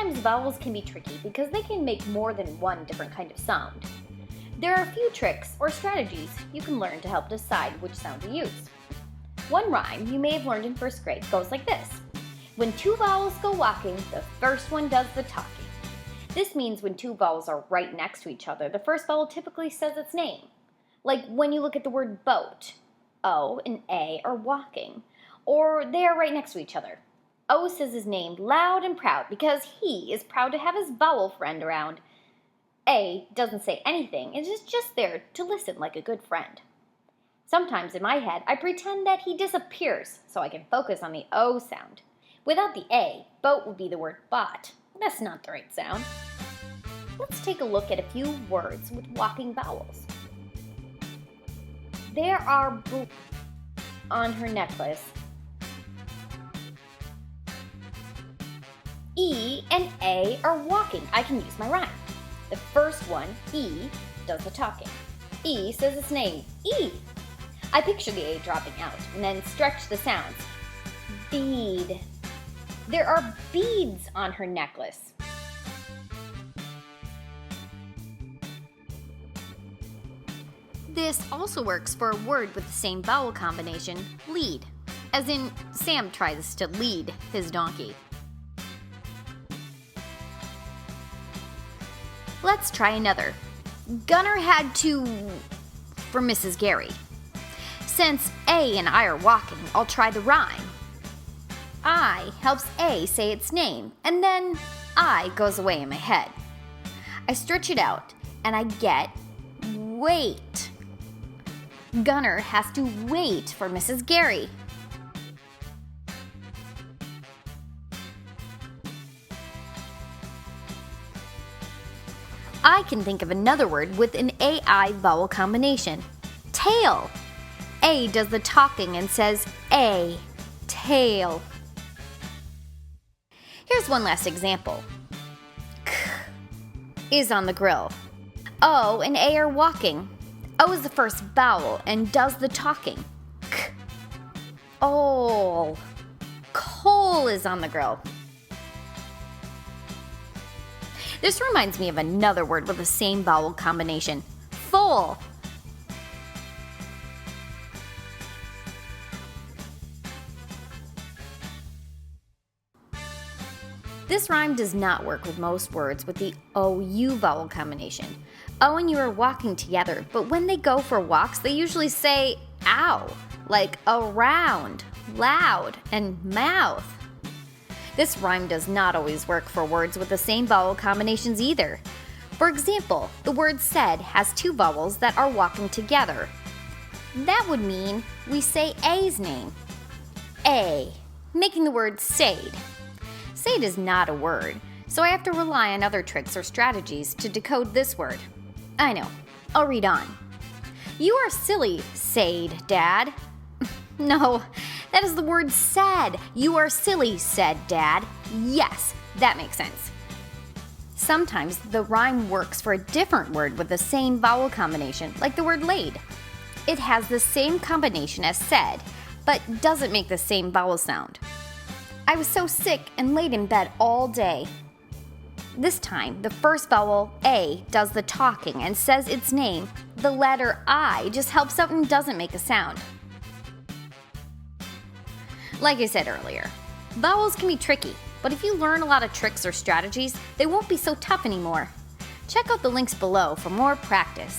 Sometimes vowels can be tricky because they can make more than one different kind of sound. There are a few tricks or strategies you can learn to help decide which sound to use. One rhyme you may have learned in first grade goes like this. When two vowels go walking, the first one does the talking. This means when two vowels are right next to each other, the first vowel typically says its name. Like when you look at the word boat, O and A are walking, or they are right next to each other. O says his name loud and proud because he is proud to have his vowel friend around. A doesn't say anything, it is just there to listen like a good friend. Sometimes in my head, I pretend that he disappears so I can focus on the O sound. Without the A, boat would be the word bought. That's not the right sound. Let's take a look at a few words with walking vowels. There are boots on her necklace. E and A are walking. I can use my rhyme. The first one, E, does the talking. E says its name, E. I picture the A dropping out and then stretch the sounds. Bead. There are beads on her necklace. This also works for a word with the same vowel combination, lead, as in Sam tries to lead his donkey. Let's try another. Gunnar had to for Mrs. Gary. Since A and I are walking, I'll try the rhyme. I helps A say its name, and then I goes away in my head. I stretch it out, and I get wait. Gunnar has to wait for Mrs. Gary. I can think of another word with an AI vowel combination. Tail. A does the talking and says A, tail. Here's one last example. K is on the grill. O and A are walking. O is the first vowel and does the talking. K. Ol. Coal is on the grill. This reminds me of another word with the same vowel combination. Full. This rhyme does not work with most words with the OU vowel combination. O and U are walking together, but when they go for walks, they usually say ow, like around, loud, and mouth. This rhyme does not always work for words with the same vowel combinations either. For example, the word said has two vowels that are walking together. That would mean we say A's name, A, making the word stayed. Stayed is not a word, so I have to rely on other tricks or strategies to decode this word. I know, I'll read on. You are silly, said Dad. No, that is the word said. You are silly, said Dad. Yes, that makes sense. Sometimes the rhyme works for a different word with the same vowel combination, like the word laid. It has the same combination as said, but doesn't make the same vowel sound. I was so sick and laid in bed all day. This time, the first vowel, A, does the talking and says its name. The letter I just helps out and doesn't make a sound. Like I said earlier, vowels can be tricky, but if you learn a lot of tricks or strategies, they won't be so tough anymore. Check out the links below for more practice.